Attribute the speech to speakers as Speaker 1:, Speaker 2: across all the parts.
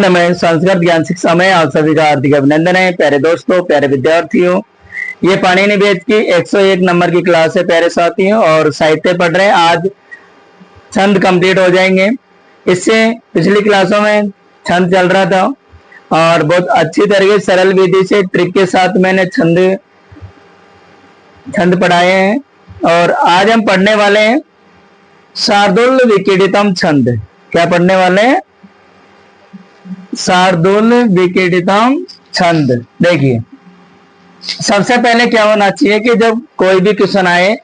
Speaker 1: नमः। संस्कृत ज्ञान शिक्षा में आप सभी का हार्दिक अभिनंदन है। प्यारे दोस्तों, प्यारे विद्यार्थियों, ये पाणिनि वेद की 101 नंबर की क्लास है प्यारे साथियों, और साहित्य पढ़ रहे हैं। आज छंद कंप्लीट हो जाएंगे। इससे पिछली क्लासों में छंद चल रहा था और बहुत अच्छी तरीके से सरल विधि से ट्रिक के साथ मैंने छंद पढ़ाए हैं। और आज हम पढ़ने वाले हैं शार्दूल विकीर्णितम छंद। क्या पढ़ने वाले हैं? शार्दूल विकीर्णितम छंद। देखिए, सबसे पहले क्या होना चाहिए कि जब कोई भी क्वेश्चन आए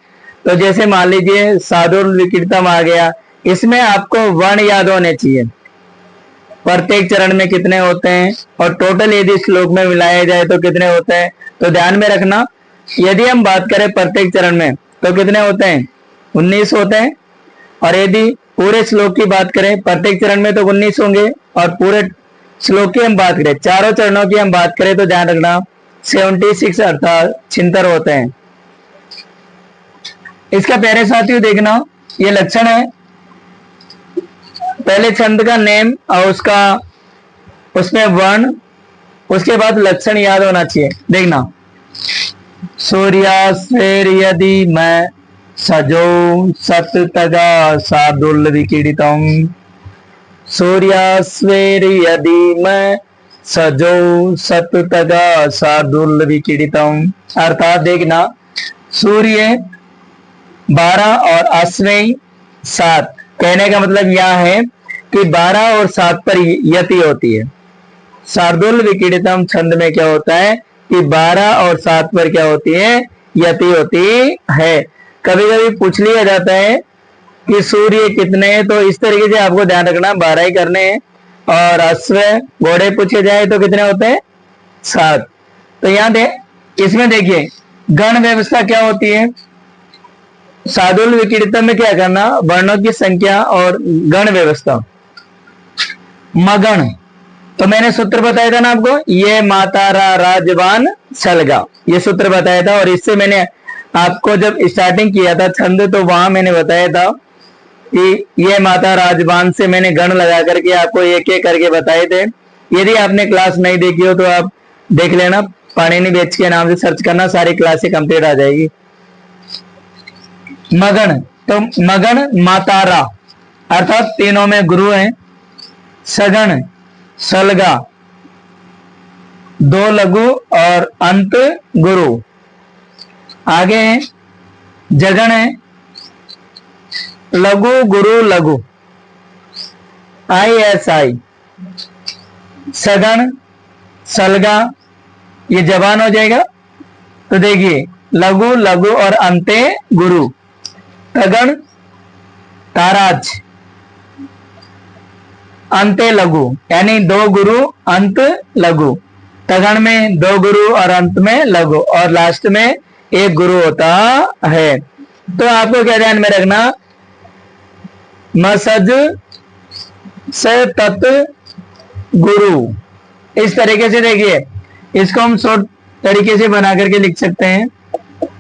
Speaker 1: तो जैसे मान लीजिए शार्दूल विकीर्णितम आ गया, इसमें आपको वर्ण याद होने चाहिए। प्रत्येक चरण में कितने होते हैं और टोटल यदि श्लोक में मिलाया जाए तो कितने होते हैं। तो ध्यान में रखना, यदि हम बात करें प्रत्येक चरण में तो कितने होते हैं? 19 होते हैं। और यदि पूरे श्लोक की बात करें, प्रत्येक चरण में तो 19 होंगे, और पूरे श्लोक की हम बात करें, चारों चरणों की हम बात करें तो ध्यान रखना 76 अर्थात 76 होते हैं। इसका प्यारे साथियों देखना, ये लक्षण है। पहले छंद का नेम और उसमें वर्ण, उसके बाद लक्षण याद होना चाहिए। देखना, सूर्यास्तेर यदि मैं सजो सत तगा शार्दूल विकीर्णितम। सूर्यास्तेर यदि मैं सजो सत तगा शार्दूल विकीर्णितम। अर्थात देखना, सूर्य 12 और अश्वेय 7, कहने का मतलब यह है कि 12 और 7 पर यति होती है। शार्दूल विकीर्णितम छंद में क्या होता है कि 12 और 7 पर क्या होती है? यति होती है। कभी कभी पूछ लिया जाता है कि सूर्य कितने हैं, तो इस तरीके से आपको ध्यान रखना 12 ही करने हैं। और अश्व घोड़े पूछे जाए तो कितने होते हैं? 7। तो यहाँ इसमें देखिए गण व्यवस्था क्या होती है। शार्दूल विकीर्णितम में क्या करना, वर्णों की संख्या और गण व्यवस्था। मगण, तो मैंने सूत्र बताया था ना आपको, ये मातारा राजवान सलगा, ये सूत्र बताया था। और इससे मैंने आपको जब स्टार्टिंग किया था छंद तो वहां मैंने बताया था कि ये माता राजवान से मैंने गण लगा करके आपको एक एक करके बताए थे। यदि आपने क्लास नहीं देखी हो तो आप देख लेना, पाणिनि वेद के नाम से सर्च करना, सारी क्लासें कंप्लीट आ जाएगी। मगण, तो मगण मातारा अर्थात तीनों में गुरु है। सगण सलगा 2 लघु और अंत गुरु। आगे है जगण है लघु गुरु लघु ISI। सगण सलगा ये जबान हो जाएगा। तो देखिए लघु लघु और अंते गुरु। तगण ताराज अंते लघु, यानी 2 गुरु अंत लघु। तगण में 2 गुरु और अंत में लघु, और लास्ट में 1 गुरु होता है। तो आपको क्या ध्यान में रखना, मसज से तत् गुरु। इस तरीके से देखिए, इसको हम शॉर्ट तरीके से बना करके लिख सकते हैं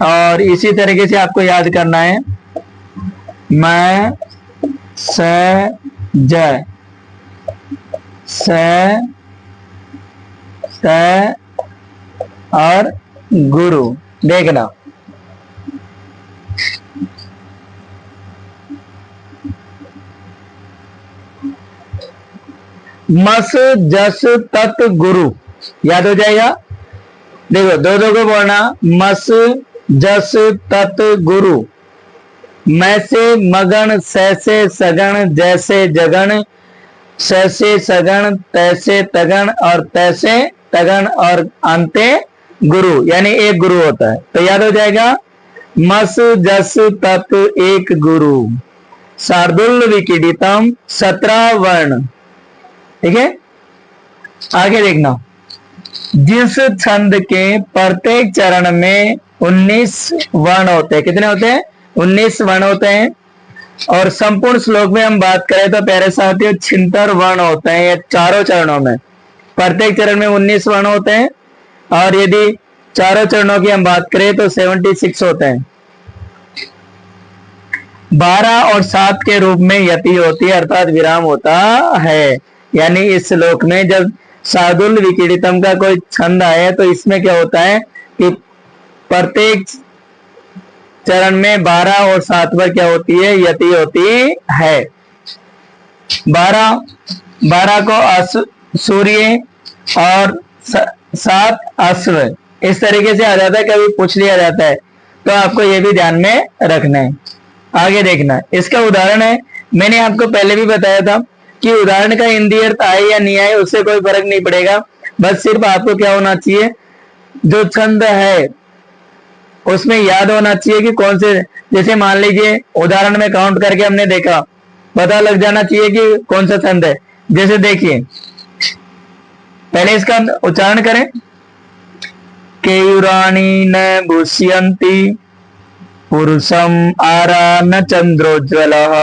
Speaker 1: और इसी तरीके से आपको याद करना है। मैं से जय से त और गुरु। देखना, मस जस तत् गुरु याद हो जाएगा। देखो 2 को बोलना, मस जस तत् गुरु। मैं से मगन, से सगण, जैसे जगण, से सगण, तैसे तगण और तैसे तगण और अंते गुरु, यानी 1 गुरु होता है। तो याद हो जाएगा, मस जस तत् 1 गुरु। शार्दूल विकीर्णितम 17 वर्ण। ठीक है, आगे देखना, जिस छंद के प्रत्येक चरण में 19 वर्ण होते हैं। कितने होते हैं? 19 वर्ण होते हैं। और संपूर्ण श्लोक में हम बात करें तो प्यारे साथियों 76 वर्ण होते हैं। चारों चरणों में प्रत्येक चरण में 19 वर्ण होते हैं, और यदि चारों चरणों की हम बात करें तो 76 होते हैं। 12 और 7 के रूप में यति होती है, अर्थात विराम होता है। यानी इस श्लोक में जब सादुल विकीर्णितम का कोई छंद आए तो इसमें क्या होता है कि प्रत्येक चरण में 12 और 7 पर क्या होती है, यति होती है। 12 को सूर्य और 7 अश्व, इस तरीके से आ जाता है, कभी पूछ लिया जाता है, तो आपको ये भी ध्यान में रखना है। आगे देखना, इसका उदाहरण है, मैंने आपको पहले भी बताया था कि उदाहरण का हिंदी अर्थ आए या नहीं आए उससे कोई फर्क नहीं पड़ेगा, बस सिर्फ आपको क्या होना चाहिए, जो छंद है उसमें याद होना चाहिए कि कौन से, जैसे मान लीजिए उदाहरण में काउंट करके हमने देखा, पता लग जाना चाहिए कि कौन सा छंद है। जैसे देखिए, पहले इसका उच्चारण करें, केयुराणी न भूष्यन्ति पुरुषम आरा न चंद्रोज्वलः,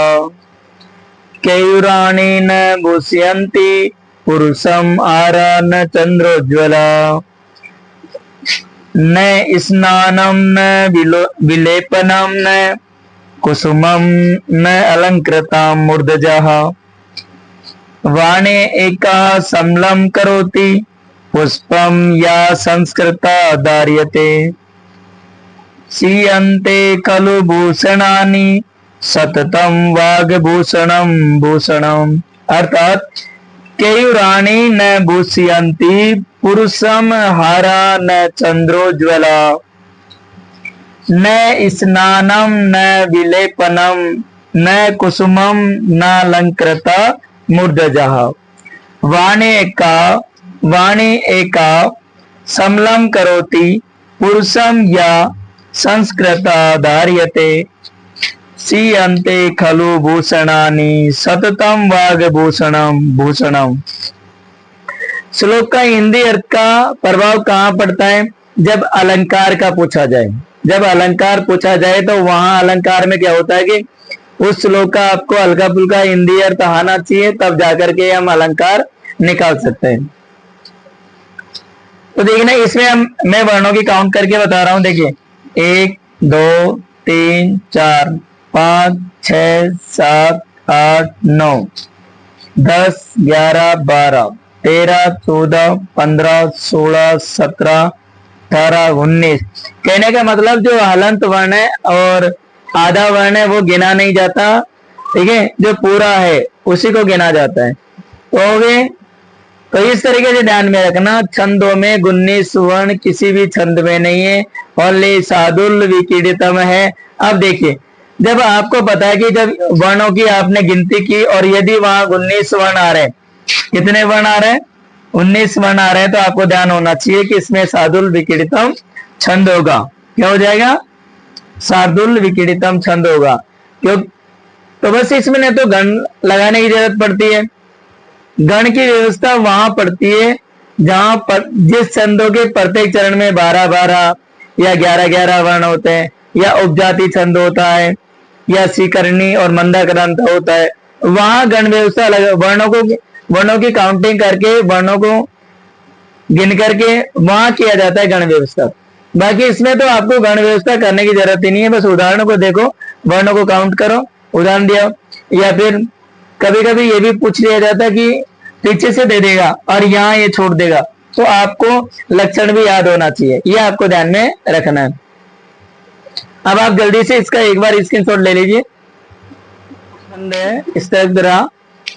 Speaker 1: केयुराणी न भूष्यन्ति पुरुषम आरा न चंद्रोज्वलः, न स्नानम न विलेपनम न कुसुमम न अलंकृताम मूर्धजः, वाणे एका समलं करोति पुष्पम या संस्कृता धार्यते, सीयन्ते खलु भूषणानि सततम वाग्भूषणम भूषणम। अर्थात केयुराणी न भूषयन्ति पुरुषम हारा न चंद्रोज्वला, न स्नानम न विलेपनम न कुसुमम न अलंकृता मूर्धजः, वाणी एका समलं करोति पुरुषम या संस्कृता धार्यते, सीयन्ते खलु भूषणानि सततम वाग्भूषणम भूषणम। श्लोक का हिंदी अर्थ का प्रभाव कहाँ पड़ता है, जब अलंकार का पूछा जाए। जब अलंकार पूछा जाए तो वहां अलंकार में क्या होता है कि उस श्लोक का आपको हल्का फुल्का हिंदी अर्थ आना चाहिए, तब जाकर के हम अलंकार निकाल सकते हैं। तो देखना, इसमें मैं वर्णों की काउंट करके बता रहा हूं। देखिए, 1 2 3 4 5 6 7 8 9 10 11 12 13 14 15 16 17 18 19। कहने का मतलब जो हलंत वर्ण है और आधा वर्ण है वो गिना नहीं जाता, ठीक है, जो पूरा है उसी को गिना जाता है। तो हो गए। तो इस तरीके से ध्यान में रखना, छंदों में गुन्नी सुवर्ण किसी भी छंद में नहीं है, ओनली सादुल विकीर्णितम है। अब देखिए, जब आपको पता है कि जब वर्णों की आपने गिनती की और यदि वहां 19 वर्ण आ रहे हैं, कितने वर्ण आ रहे हैं, 19 वर्ण आ रहे हैं, तो आपको ध्यान होना चाहिए कि इसमें सादुल विकीर्णितम छंद होगा। क्या हो जाएगा, सादुल विकीर्णितम छंद होगा। क्यों, तो बस इसमें न तो गण लगाने की जरूरत पड़ती है, गण की व्यवस्था वहां पड़ती है जहां पर जिस छंदों के प्रत्येक चरण में 12-12 या 11-11 वर्ण होते हैं, या उपजाति छंद होता है, या सीकरणी और मंदाक्रांत होता है, वहां गण व्यवस्था वर्णों की काउंटिंग करके, वर्णों को गिन करके वहां किया जाता है गण व्यवस्था। बाकी इसमें तो आपको गण व्यवस्था करने की जरूरत ही नहीं है, बस उदाहरणों को देखो, वर्णों को काउंट करो, उदाहरण दिया। या फिर कभी कभी ये भी पूछ लिया जाता है कि पीछे से दे देगा और यहाँ ये छोड़ देगा, तो आपको लक्षण भी याद होना चाहिए, ये आपको ध्यान में रखना है। अब आप जल्दी से इसका एक बार स्क्रीनशॉट ले लीजिए। इस तरह,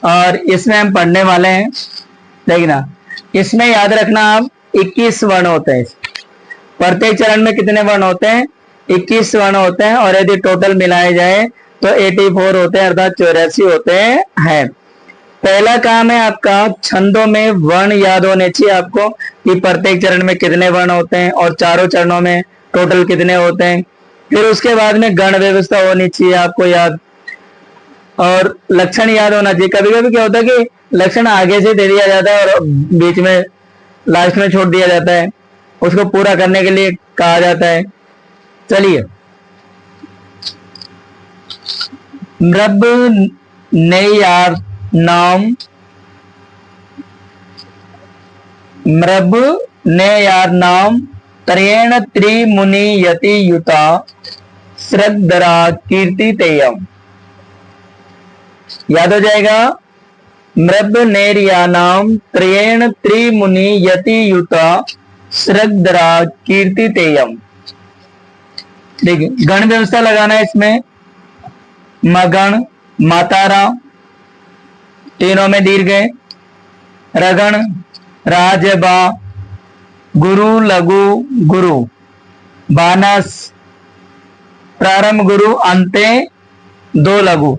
Speaker 1: और इसमें हम पढ़ने वाले हैं, देखना, इसमें याद रखना आप 21 वर्ण होते हैं। प्रत्येक चरण में कितने वर्ण होते हैं, 21 वर्ण होते हैं, और यदि टोटल मिलाए जाए तो 84 होते हैं, अर्थात 84 होते हैं। पहला काम है आपका, छंदों में वर्ण याद होने चाहिए आपको कि प्रत्येक चरण में कितने वर्ण होते हैं और चारों चरणों में टोटल कितने होते हैं। फिर उसके बाद में गण व्यवस्था होनी चाहिए आपको याद, और लक्षण याद होना चाहिए। कभी कभी क्या होता है कि लक्षण आगे से दे दिया जाता है और बीच में लास्ट में छोड़ दिया जाता है, उसको पूरा करने के लिए कहा जाता है। चलिए, मृब नेयार नाम, मृब नेयार नाम त्रेण त्रिमुनि यति युता श्रद्धरा कीर्ति तेयम। याद हो जाएगा, मृब नेरियानाम त्रयेण त्रिमुनि यति युता श्रद्धरा कीर्ति तेयम। देखिए गण व्यवस्था लगाना है इसमें, मगण, मातारा, तीनों में दीर्घ है, रगण, राजबा, गुरु, लघु, गुरु, बानस, प्रारंभ गुरु, अंते दो लघु,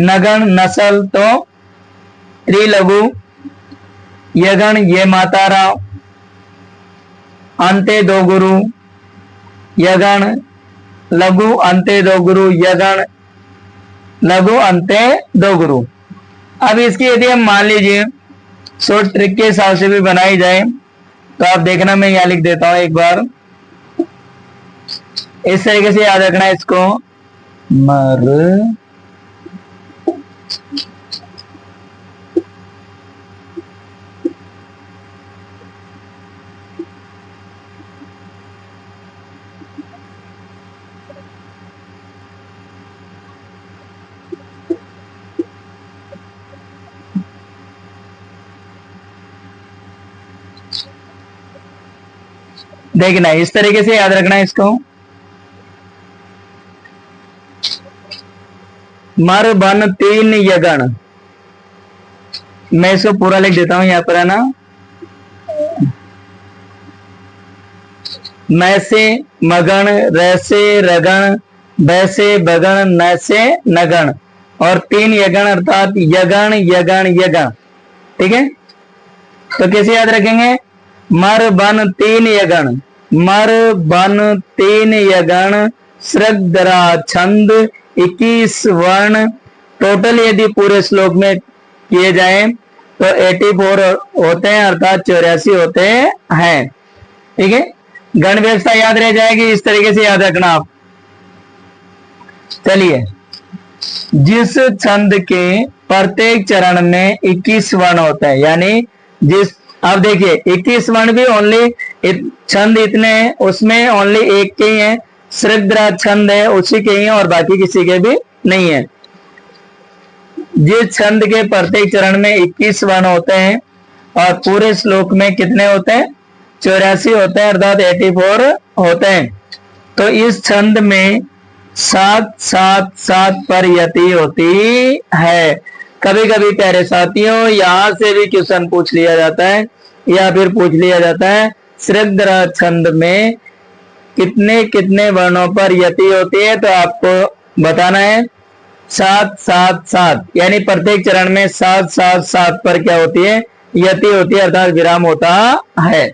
Speaker 1: नगण, नसल तो त्रिलघु, यगण ये मातारा, अंते दो गुरु, यगण, लघु अंते दो गुरु, यगण, लघु अंते दो गुरु। अब इसकी यदि हम मान लीजिए शॉर्ट ट्रिक के हिसाब से भी बनाई जाए तो आप देखना, मैं यहां लिख देता हूं एक बार, इस तरीके से याद रखना है इसको, मर देखना, इस तरीके से याद रखना है इसको, मर बन तीन यगण। मैं इसको पूरा लिख देता हूं यहां पर, है ना, मैं से मगण, रैसे रगण, बैसे बगण, नैसे नगण और तीन यगण अर्थात यगण यगण यगण। ठीक है, तो कैसे याद रखेंगे, मर बन तीन यगण, मर बन तीन यगण, श्रद्धरा छंद 21 वर्ण, टोटल यदि पूरे श्लोक में किए जाए तो 84 होते हैं अर्थात 84 होते हैं। ठीक है, गण व्यवस्था याद रह जाएगी, इस तरीके से याद रखना आप। चलिए, जिस छंद के प्रत्येक चरण में 21 वर्ण होता है, यानी जिस, अब देखिए 21 वर्ण भी ओनली छंद इतने हैं, उसमें ओनली एक के ही है, श्रद्धरा छंद है उसी के ही है और बाकी किसी के भी नहीं है। जिस छंद के प्रत्येक चरण में 21 वर्ण होते हैं और पूरे श्लोक में कितने होते हैं, 84 होते हैं अर्थात 84 होते हैं, तो इस छंद में 7 7 7 पर यति होती है। कभी कभी प्यारे साथियों यहां से भी क्वेश्चन पूछ लिया जाता है या फिर पूछ लिया जाता है श्रद्धरा छंद में कितने कितने वर्णों पर यति होती है, तो आपको बताना है 7 7 7, यानी प्रत्येक चरण में 7 7 7 पर क्या होती है, यति होती है अर्थात विराम होता है।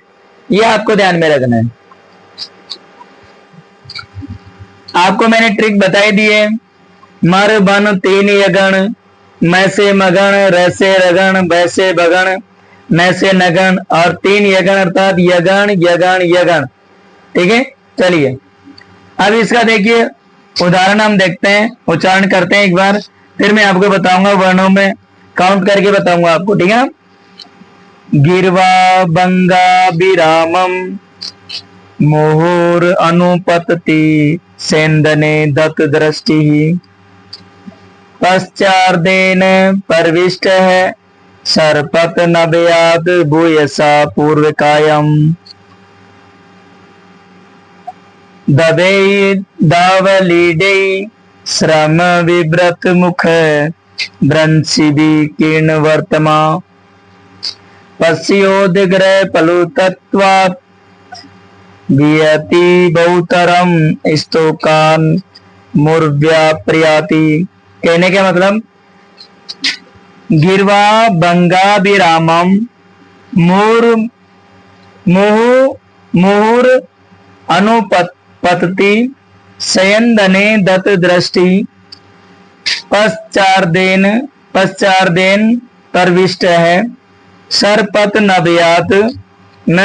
Speaker 1: यह आपको ध्यान में रखना है। आपको मैंने ट्रिक बताई दी है, मर बन तीन यगण, मैं से मगण, रैसे रगण, बैसे बगण, नैसे नगण और तीन यगण अर्थात यगण यगण यगण। ठीक है, चलिए अब इसका देखिए उदाहरण हम देखते हैं, उच्चारण करते हैं एक बार, फिर मैं आपको बताऊंगा वर्णों में काउंट करके बताऊंगा आपको। ठीक है, गिरवा बंगा विरामम मोहुर अनुपतति सेंदने दत्त दृष्टि पश्चार्देन परविष्ट है सरपत नभयाद भूयसा पूर्वकायम दबे दावलीडे श्रम विव्रत मुख ब्रंशिबी कीर्ण वर्तमा पश्योदग्रह पलुतत्वात् वियति बहुतरम स्तोकान मुर्व्याप्रियाति। कहने के मतलब, गिरवा बंगा विरामम मुहुर मुहुर अनुपतति शयनदने दत्त दृष्टि पश्चार्देन प्रविष्ट है सरपत नभयात न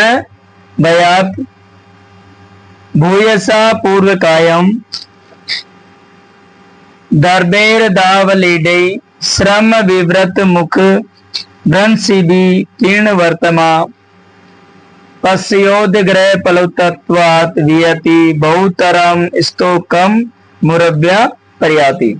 Speaker 1: भयात भूयसा पूर्वकायम दर्बेर दावलीडे श्रम विव्रत मुख भ्रंशिबी कीर्ण वर्तमा पश्योदग्रह पलुतत्वात् वियति बहुतरम स्तोकम मुरव्या पर्याति।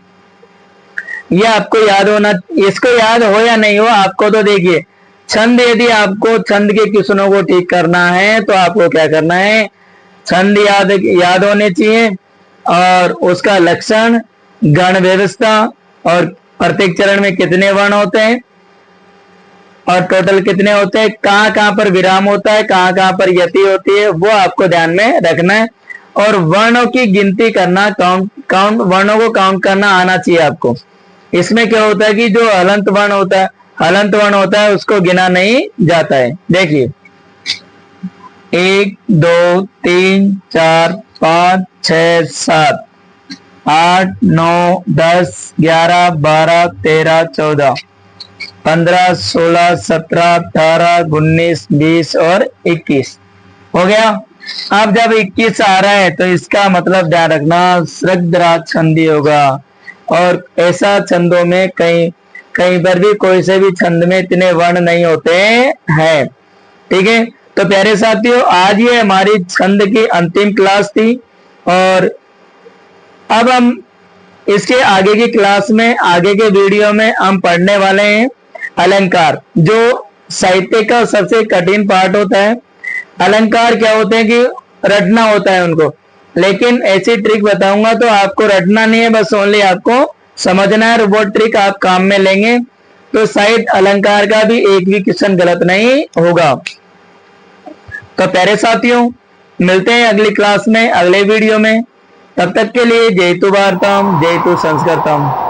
Speaker 1: ये आपको याद होना, इसको याद हो या नहीं हो आपको, तो देखिए छंद, यदि आपको छंद के क्वेश्चनों को ठीक करना है तो आपको क्या करना है, छंद याद होने चाहिए, और उसका लक्षण, गण व्यवस्था, और प्रत्येक चरण में कितने वर्ण होते हैं और टोटल कितने होते हैं, कहां कहां पर विराम होता है, कहां कहां पर यति होती है, वो आपको ध्यान में रखना है। और वर्णों की गिनती करना, वर्णों को काउंट करना आना चाहिए आपको। इसमें क्या होता है कि जो हलंत वर्ण होता है उसको गिना नहीं जाता है। देखिए 1 2 3 4 5 6 7 8 9 10 11 12 13 14 15 16 17 18 19 20 और 21 हो गया। अब जब 21 आ रहा है तो इसका मतलब ध्यान रखना सृग्धराज छंदी होगा, और ऐसा छंदों में कहीं पर भी कोई से भी छंद में इतने वर्ण नहीं होते हैं। ठीक है, तो प्यारे साथियों आज ये हमारी छंद की अंतिम क्लास थी, और अब हम इसके आगे की क्लास में, आगे के वीडियो में हम पढ़ने वाले हैं अलंकार, जो साहित्य का सबसे कठिन पार्ट होता है। अलंकार क्या होते हैं कि रटना होता है उनको, लेकिन ऐसी ट्रिक बताऊंगा तो आपको रटना नहीं है, बस ओनली आपको समझना है, वो ट्रिक आप काम में लेंगे तो शायद अलंकार का भी एक भी क्वेश्चन गलत नहीं होगा। तो प्यारे साथियों मिलते हैं अगली क्लास में, अगले वीडियो में। तब तक के लिए जय तु भारतम, जय तु संस्कृतम।